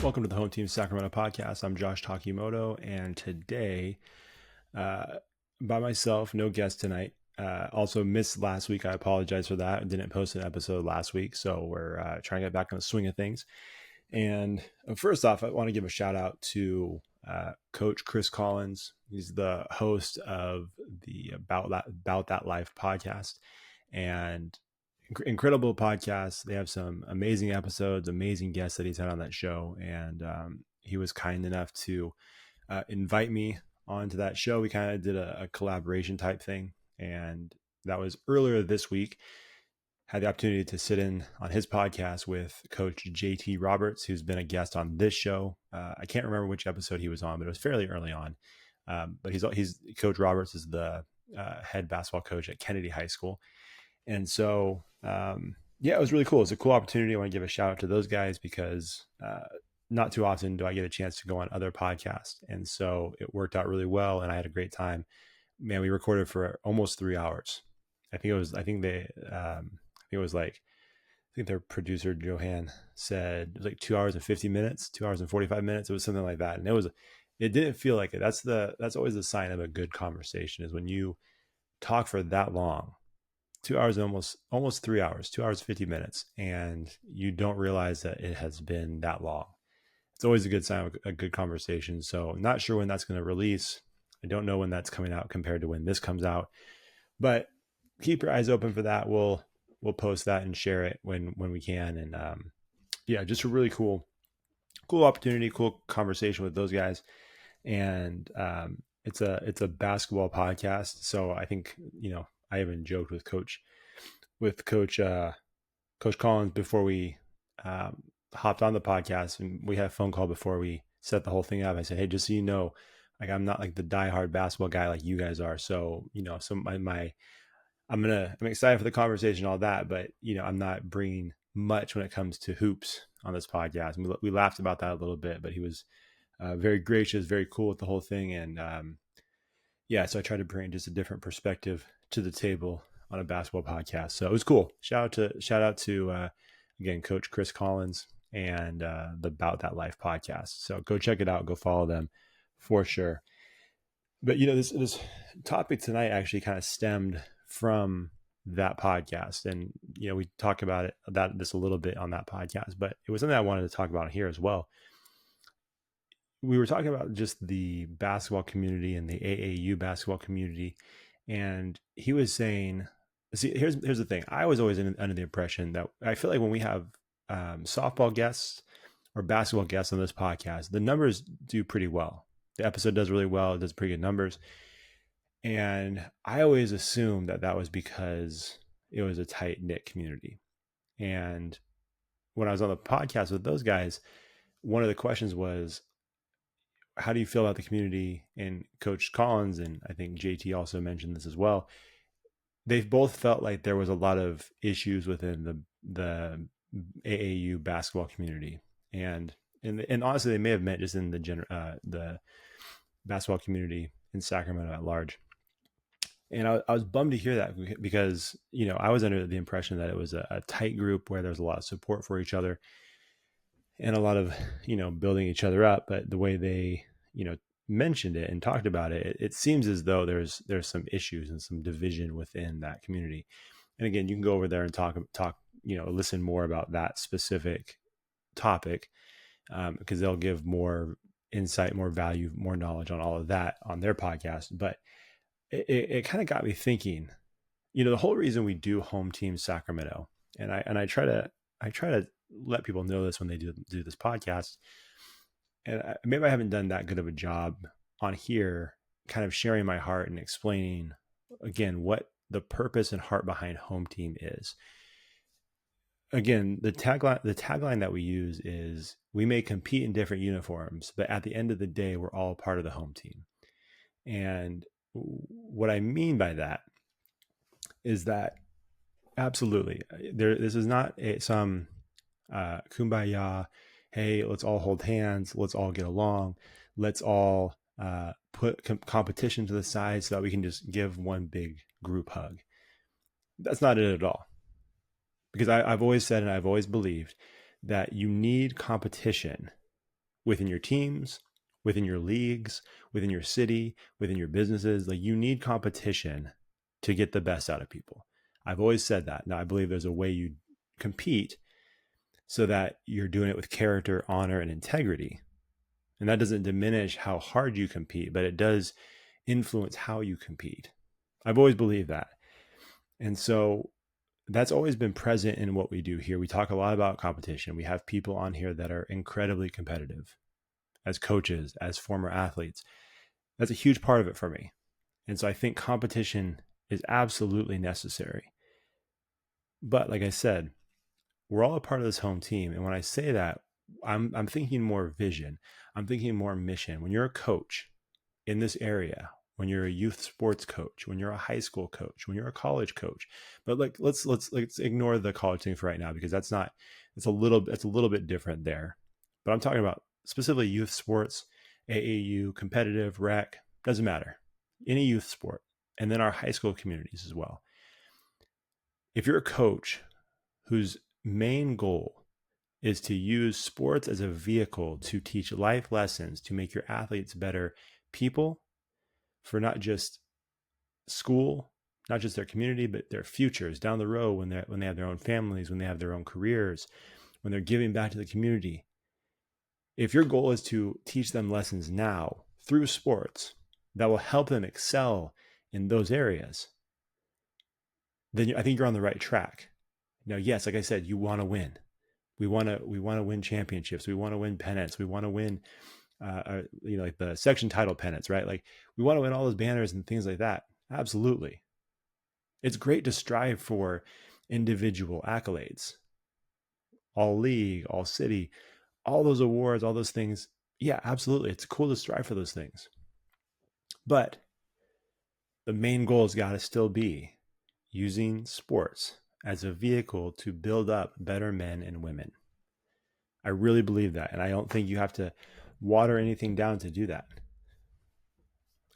Welcome to the Home Team Sacramento podcast. I'm Josh Takimoto, and today, by myself, no guest tonight. Also missed last week. I apologize for that. I didn't post an episode last week, so we're trying to get back on the swing of things. And first off, I want to give a shout out to Coach Chris Collins. He's the host of the About That Life podcast, and incredible podcast. They have some amazing episodes, amazing guests that he's had on that show. And he was kind enough to invite me onto that show. We kind of did a collaboration type thing. And that was earlier this week. Had the opportunity to sit in on his podcast with Coach JT Roberts, who's been a guest on this show. I can't remember which episode he was on, but it was fairly early on. But he's Coach Roberts is the head basketball coach at Kennedy High School. And so, it was really cool. It's a cool opportunity. I want to give a shout out to those guys because not too often do I get a chance to go on other podcasts. And so it worked out really well and I had a great time. Man, we recorded for almost 3 hours. I think their producer Johan said it was like 2 hours and 50 minutes, 2 hours and 45 minutes. It was something like that. And it didn't feel like it. That's always a sign of a good conversation, is when you talk for that long. 2 hours and almost 3 hours, 2 hours, 50 minutes. And you don't realize that it has been that long. It's always a good sign of a good conversation. So I'm not sure when that's going to release. I don't know when that's coming out compared to when this comes out, but keep your eyes open for that. We'll post that and share it when we can. And just a really cool opportunity, cool conversation with those guys. And it's a basketball podcast. So I think, I even joked with Coach Collins before we hopped on the podcast, and we had a phone call before we set the whole thing up. I said, hey, just so you know, like, I'm not like the diehard basketball guy like you guys are. So, I'm excited for the conversation, all that, but I'm not bringing much when it comes to hoops on this podcast. And we laughed about that a little bit, but he was very gracious, very cool with the whole thing. And so I tried to bring just a different perspective to the table on a basketball podcast. So it was cool. Shout out to again, Coach Chris Collins and the About That Life podcast. So go check it out. Go follow them for sure. But this topic tonight actually kind of stemmed from that podcast, and we talk about this a little bit on that podcast, but it was something I wanted to talk about here as well. We were talking about just the basketball community and the AAU basketball community. And he was saying, see, here's the thing. I was always under the impression that I feel like when we have softball guests or basketball guests on this podcast, the numbers do pretty well. The episode does really well. It does pretty good numbers. And I always assumed that was because it was a tight-knit community. And when I was on the podcast with those guys, one of the questions was, how do you feel about the community? And Coach Collins, and I think JT also mentioned this as well, they've both felt like there was a lot of issues within the AAU basketball community. And honestly, they may have meant just in the basketball community in Sacramento at large. And I was bummed to hear that because, I was under the impression that it was a tight group where there's a lot of support for each other and a lot of, building each other up. But the way they, mentioned it and talked about it, it seems as though there's some issues and some division within that community. And again, you can go over there and talk, listen more about that specific topic, because they'll give more insight, more value, more knowledge on all of that on their podcast. But it kind of got me thinking, the whole reason we do Home Team Sacramento, and I try to let people know this when they do this podcast. And maybe I haven't done that good of a job on here, kind of sharing my heart and explaining again what the purpose and heart behind Home Team is. Again, the tagline that we use is, we may compete in different uniforms, but at the end of the day, we're all part of the home team. And what I mean by that is that absolutely, this is not some kumbaya, hey, let's all hold hands, let's all get along, let's all put competition to the side so that we can just give one big group hug. That's not it at all. Because I've always said, and I've always believed, that you need competition within your teams, within your leagues, within your city, within your businesses. Like, you need competition to get the best out of people. I've always said that. Now, I believe there's a way you compete so that you're doing it with character, honor, and integrity. And that doesn't diminish how hard you compete, but it does influence how you compete. I've always believed that. And so that's always been present in what we do here. We talk a lot about competition. We have people on here that are incredibly competitive as coaches, as former athletes. That's a huge part of it for me. And so I think competition is absolutely necessary. But like I said, we're all a part of this home team. And when I say that, I'm thinking more vision. I'm thinking more mission. When you're a coach in this area, when you're a youth sports coach, when you're a high school coach, when you're a college coach, but like let's ignore the college thing for right now, because it's a little bit different there. But I'm talking about specifically youth sports, AAU, competitive, rec, doesn't matter, any youth sport, and then our high school communities as well. If you're a coach whose main goal is to use sports as a vehicle to teach life lessons, to make your athletes better people for not just school, not just their community, but their futures down the road when they have their own families, when they have their own careers, when they're giving back to the community. If your goal is to teach them lessons now through sports that will help them excel in those areas, then I think you're on the right track. Now, yes, like I said, you want to win. We want to win championships. We want to win pennants. We want to win, like the section title pennants, right? Like, we want to win all those banners and things like that. Absolutely. It's great to strive for individual accolades, all league, all city, all those awards, all those things. Yeah, absolutely. It's cool to strive for those things. But the main goal has got to still be using sports as a vehicle to build up better men and women. I really believe that. And I don't think you have to water anything down to do that.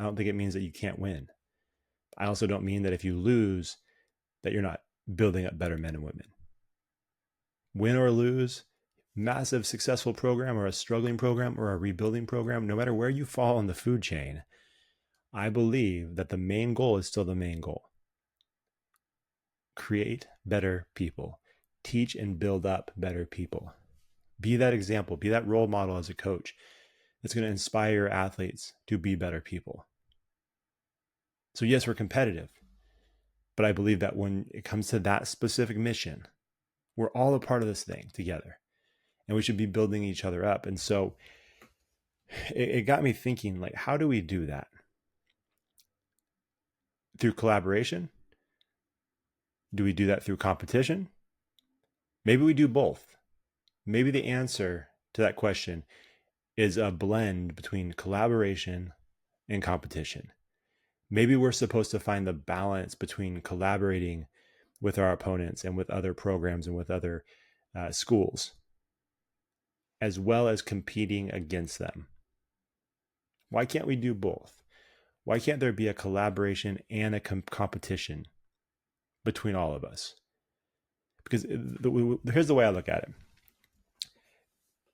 I don't think it means that you can't win. I also don't mean that if you lose, that you're not building up better men and women. Win or lose, massive successful program or a struggling program or a rebuilding program, no matter where you fall on the food chain, I believe that the main goal is still the main goal. Create better people. Teach and build up better people. Be that example, be that role model as a coach that's going to inspire your athletes to be better people. So yes, we're competitive, but I believe that when it comes to that specific mission, we're all a part of this thing together, and we should be building each other up. And so it got me thinking, like, how do we do that? Through collaboration? Do we do that through competition? Maybe we do both. Maybe the answer to that question is a blend between collaboration and competition. Maybe we're supposed to find the balance between collaborating with our opponents and with other programs and with other schools, as well as competing against them. Why can't we do both? Why can't there be a collaboration and a competition between all of us? Because here's the way I look at it.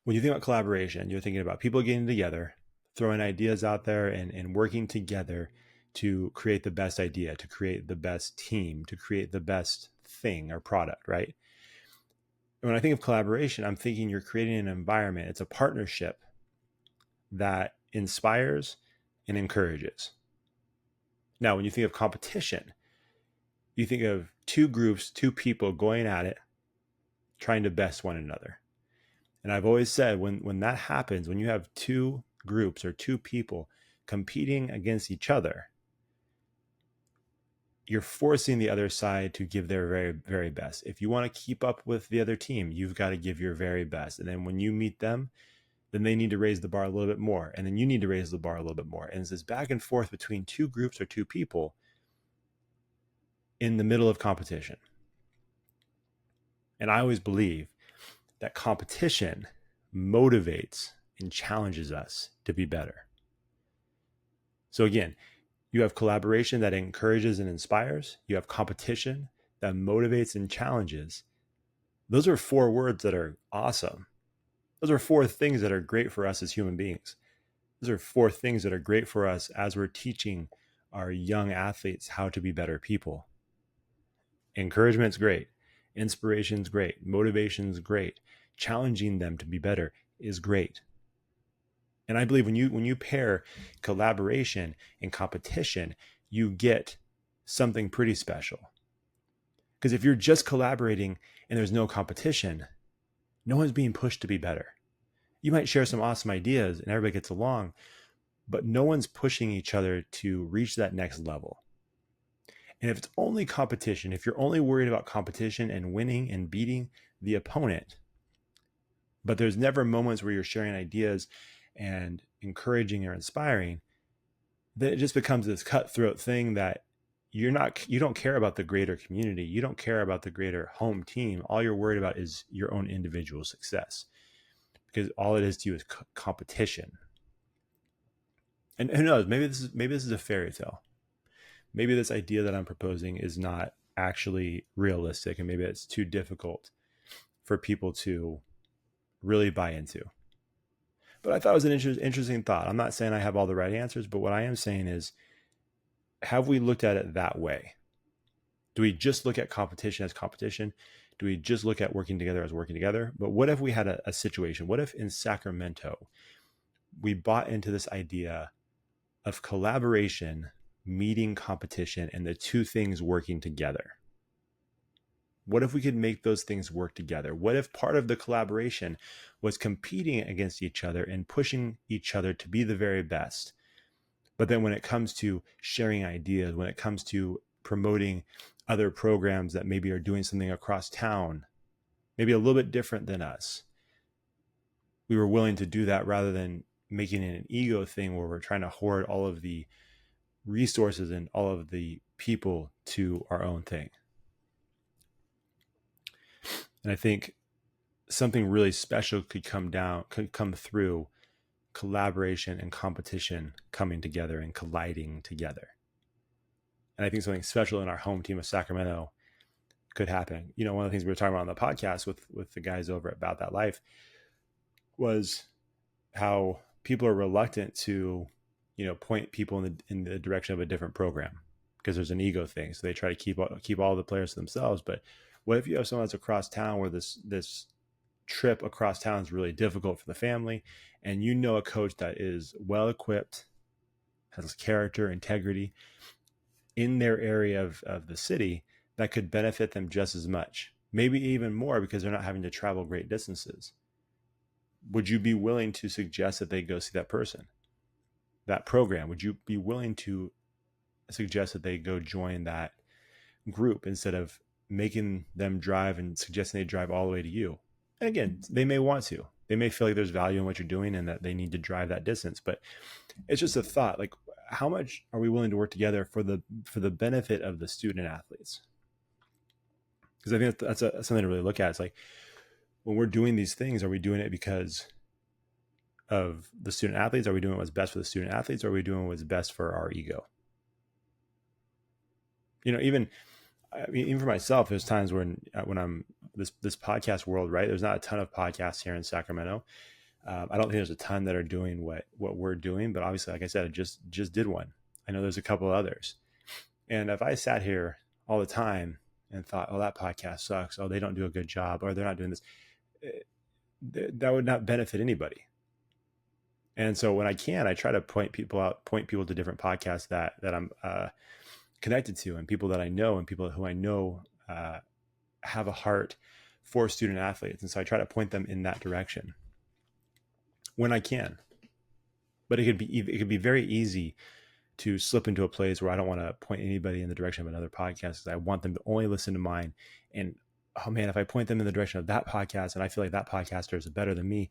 When you think about collaboration, you're thinking about people getting together, throwing ideas out there and working together to create the best idea, to create the best team, to create the best thing or product, right? When I think of collaboration, I'm thinking you're creating an environment. It's a partnership that inspires and encourages. Now, when you think of competition, you think of two groups, two people going at it, trying to best one another. And I've always said, when that happens, when you have two groups or two people competing against each other, you're forcing the other side to give their very, very best. If you want to keep up with the other team, you've got to give your very best. And then when you meet them, then they need to raise the bar a little bit more. And then you need to raise the bar a little bit more. And it's this back and forth between two groups or two people in the middle of competition. And I always believe that competition motivates and challenges us to be better. So again, you have collaboration that encourages and inspires. You have competition that motivates and challenges. Those are four words that are awesome. Those are 4 things that are great for us as human beings. Those are 4 things that are great for us as we're teaching our young athletes how to be better people. Encouragement's great. Inspiration's great. Motivation's great. Challenging them to be better is great. And I believe when you pair collaboration and competition, you get something pretty special. Because if you're just collaborating and there's no competition, no one's being pushed to be better. You might share some awesome ideas and everybody gets along, but no one's pushing each other to reach that next level. And if it's only competition, if you're only worried about competition and winning and beating the opponent, but there's never moments where you're sharing ideas and encouraging or inspiring, then it just becomes this cutthroat thing that you don't care about the greater community. You don't care about the greater home team. All you're worried about is your own individual success, because all it is to you is competition. And who knows, maybe this is a fairy tale. Maybe this idea that I'm proposing is not actually realistic, and maybe it's too difficult for people to really buy into. But I thought it was an interesting thought. I'm not saying I have all the right answers, but what I am saying is, have we looked at it that way? Do we just look at competition as competition? Do we just look at working together as working together? But what if we had a situation? What if in Sacramento, we bought into this idea of collaboration meeting competition and the two things working together? What if we could make those things work together? What if part of the collaboration was competing against each other and pushing each other to be the very best? But then when it comes to sharing ideas, when it comes to promoting other programs that maybe are doing something across town, maybe a little bit different than us, we were willing to do that rather than making it an ego thing where we're trying to hoard all of the resources and all of the people to our own thing. And I think something really special could come through collaboration and competition coming together and colliding together. And I think something special in our home team of Sacramento could happen. You know, one of the things we were talking about on the podcast with the guys over at About That Life was how people are reluctant to, point people in the direction of a different program because there's an ego thing. So they try to keep all the players to themselves. But what if you have someone that's across town where this trip across town is really difficult for the family, and a coach that is well equipped, has character, integrity in their area of the city that could benefit them just as much, maybe even more, because they're not having to travel great distances? Would you be willing to suggest that they go see that person, that program? Would you be willing to suggest that they go join that group instead of making them drive and suggesting they drive all the way to you? And again, they may want to. They may feel like there's value in what you're doing and that they need to drive that distance. But it's just a thought. Like, how much are we willing to work together for the benefit of the student athletes? Because I think that's something to really look at. It's like, when we're doing these things, are we doing it because of the student athletes? Are we doing what's best for the student athletes? Or are we doing what's best for our ego? Even for myself, there's times when I'm this podcast world, right? There's not a ton of podcasts here in Sacramento. I don't think there's a ton that are doing what we're doing, but obviously, like I said, I just did one. I know there's a couple others. And if I sat here all the time and thought, oh, that podcast sucks, oh, they don't do a good job, or they're not doing this, that would not benefit anybody. And so when I can, I try to point people to different podcasts that I'm connected to, and people that I know, and people who I know have a heart for student athletes. And so I try to point them in that direction when I can. But it could be very easy to slip into a place where I don't want to point anybody in the direction of another podcast, because I want them to only listen to mine. And oh man, if I point them in the direction of that podcast and I feel like that podcaster is better than me,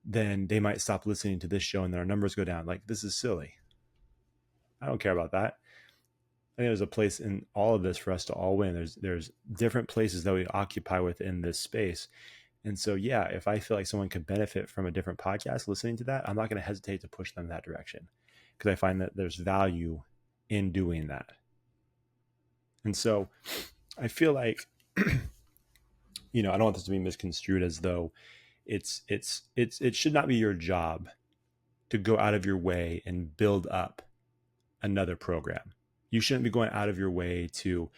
then they might stop listening to this show and their numbers go down. Like, this is silly. I don't care about that. I think there's a place in all of this for us to all win. There's different places that we occupy within this space. And so, yeah, if I feel like someone could benefit from a different podcast listening to that, I'm not going to hesitate to push them in that direction, because I find that there's value in doing that. And so I feel like, I don't want this to be misconstrued as though It should not be your job to go out of your way and build up another program. You shouldn't be going out of your way to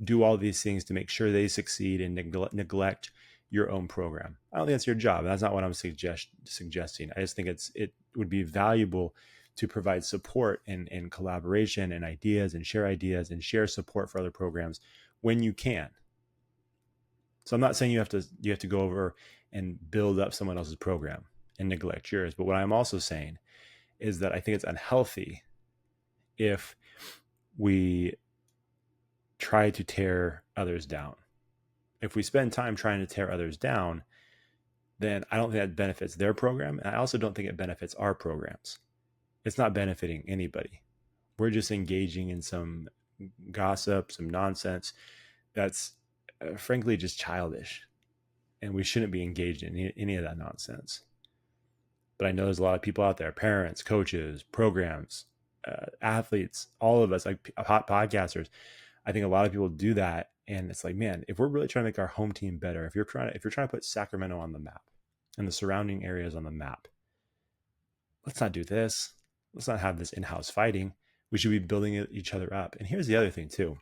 do all these things to make sure they succeed and neglect your own program. I don't think that's your job. That's not what I'm suggesting. I just think it would be valuable to provide support and collaboration and ideas and share support for other programs when you can. So I'm not saying you have to go over and build up someone else's program and neglect yours. But what I'm also saying is that I think it's unhealthy if we try to tear others down. If we spend time trying to tear others down, then I don't think that benefits their program. And I also don't think it benefits our programs. It's not benefiting anybody. We're just engaging in some gossip, some nonsense that's frankly just childish. And we shouldn't be engaged in any of that nonsense. But I know there's a lot of people out there, parents, coaches, programs, athletes, all of us, like podcasters. I think a lot of people do that. And it's like, man, if we're really trying to make our home team better, if you're trying to put Sacramento on the map and the surrounding areas on the map, let's not do this. Let's not have this in-house fighting. We should be building each other up. And here's the other thing too.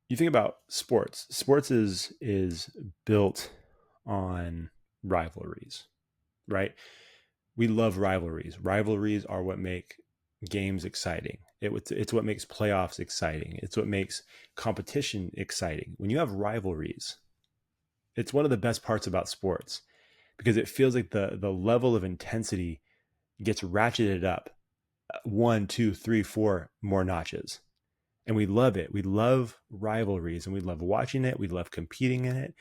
You think about sports. Sports is built on rivalries, right? We love rivalries. Rivalries are what make games exciting. It's what makes playoffs exciting. It's what makes competition exciting. When you have rivalries, it's one of the best parts about sports because it feels like the level of intensity gets ratcheted up 1, 2, 3, 4 more notches. And we love it. We love rivalries and we love watching it. We love competing in it.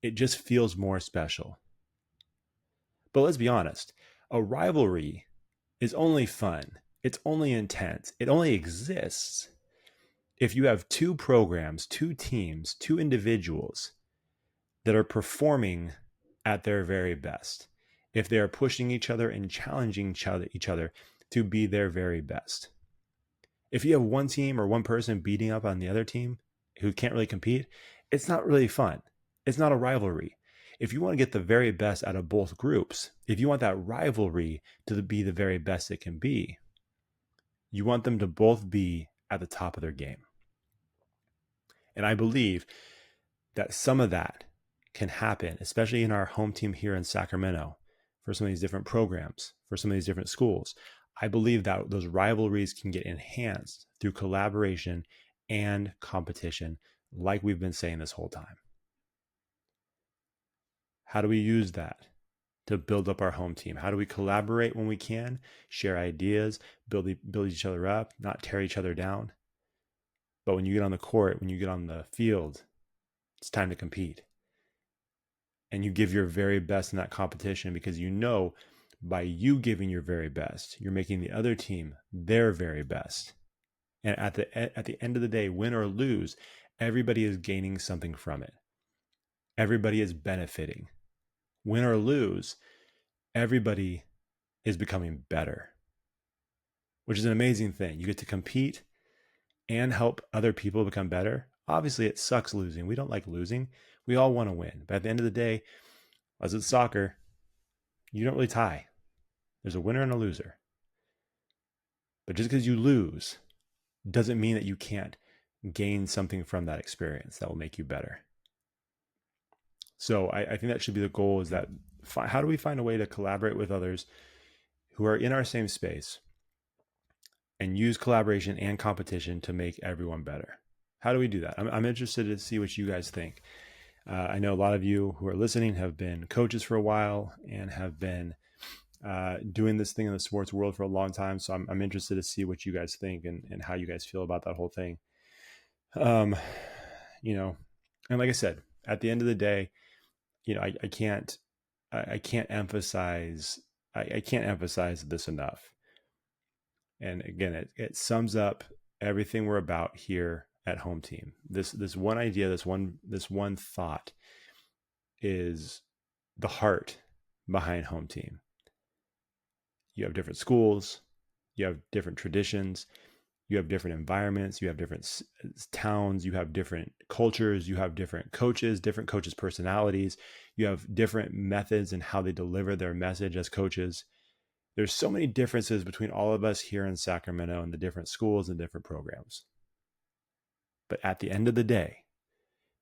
It just feels more special. But let's be honest, a rivalry is only fun. It's only intense. It only exists if you have two programs, two teams, two individuals that are performing at their very best. If they are pushing each other and challenging each other to be their very best. If you have one team or one person beating up on the other team who can't really compete, it's not really fun. It's not a rivalry. If you want to get the very best out of both groups, if you want that rivalry to be the very best it can be, you want them to both be at the top of their game. And I believe that some of that can happen, especially in our home team here in Sacramento, for some of these different programs, for some of these different schools. I believe that those rivalries can get enhanced through collaboration and competition, like we've been saying this whole time. How do we use that to build up our home team? How do we collaborate when we can, share ideas, build each other up, not tear each other down? But when you get on the court, when you get on the field, it's time to compete. And you give your very best in that competition because you know by you giving your very best, you're making the other team their very best. And at the end of the day, win or lose, everybody is gaining something from it. Everybody is benefiting. Win or lose, everybody is becoming better, which is an amazing thing. You get to compete and help other people become better. Obviously, it sucks losing. We don't like losing. We all want to win. But at the end of the day, as it's soccer, you don't really tie. There's a winner and a loser. But just because you lose doesn't mean that you can't gain something from that experience that will make you better. So I think that should be the goal, is that how do we find a way to collaborate with others who are in our same space and use collaboration and competition to make everyone better? How do we do that? I'm interested to see what you guys think. I know a lot of you who are listening have been coaches for a while and have been doing this thing in the sports world for a long time. So I'm interested to see what you guys think and how you guys feel about that whole thing. And like I said, at the end of the day, I can't emphasize this enough. And again, it sums up everything we're about here at Home Team. This one idea, this one thought is the heart behind Home Team. You have different schools, you have different traditions, You have different environments, you have different towns, you have different cultures, you have different coaches personalities, you have different methods and how they deliver their message as coaches. There's so many differences between all of us here in Sacramento and the different schools and different programs. But at the end of the day,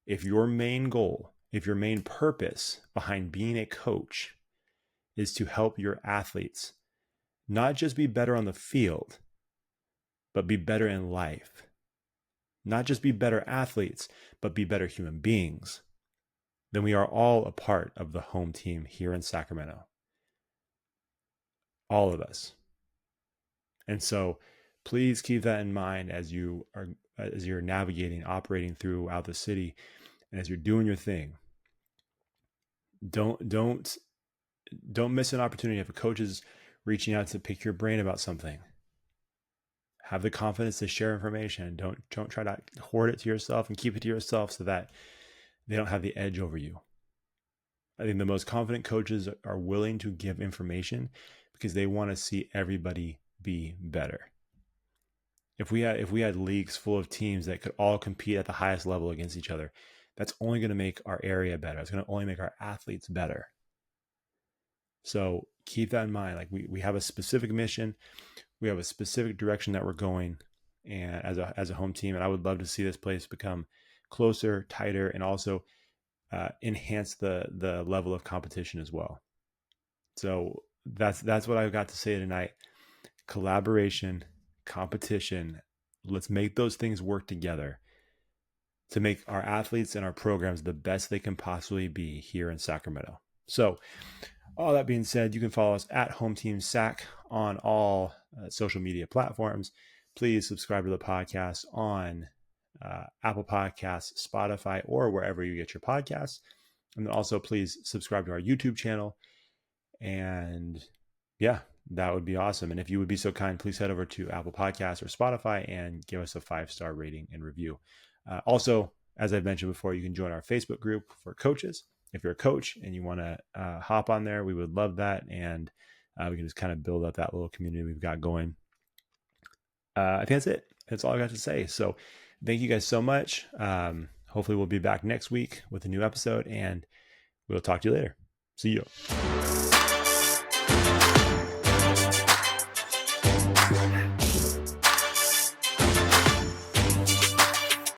if your main goal, if your main purpose behind being a coach is to help your athletes not just be better on the field, but be better in life, not just be better athletes, but be better human beings, then we are all a part of the home team here in Sacramento. All of us. And so please keep that in mind as you're navigating, operating throughout the city, and as you're doing your thing. Don't miss an opportunity if a coach is reaching out to pick your brain about something. Have the confidence to share information. Don't try to hoard it to yourself and keep it to yourself so that they don't have the edge over you. I think the most confident coaches are willing to give information because they want to see everybody be better. If we had leagues full of teams that could all compete at the highest level against each other, that's only going to make our area better. It's going to only make our athletes better. So keep that in mind. Like we have a specific mission, we have a specific direction that we're going, and as a home team, and I would love to see this place become closer, tighter, and also enhance the level of competition as well. So that's what I've got to say tonight. Collaboration, competition. Let's make those things work together to make our athletes and our programs the best they can possibly be here in Sacramento. So all that being said, you can follow us at Home Team Sac on all social media platforms. Please subscribe to the podcast on Apple Podcasts, Spotify, or wherever you get your podcasts. And then also please subscribe to our YouTube channel. And yeah, that would be awesome. And if you would be so kind, please head over to Apple Podcasts or Spotify and give us a 5-star rating and review. Also, as I've mentioned before, you can join our Facebook group for coaches. If you're a coach and you want to hop on there, we would love that. And we can just kind of build up that little community we've got going. I think that's it. That's all I got to say. So thank you guys so much. Hopefully we'll be back next week with a new episode, and we'll talk to you later. See you.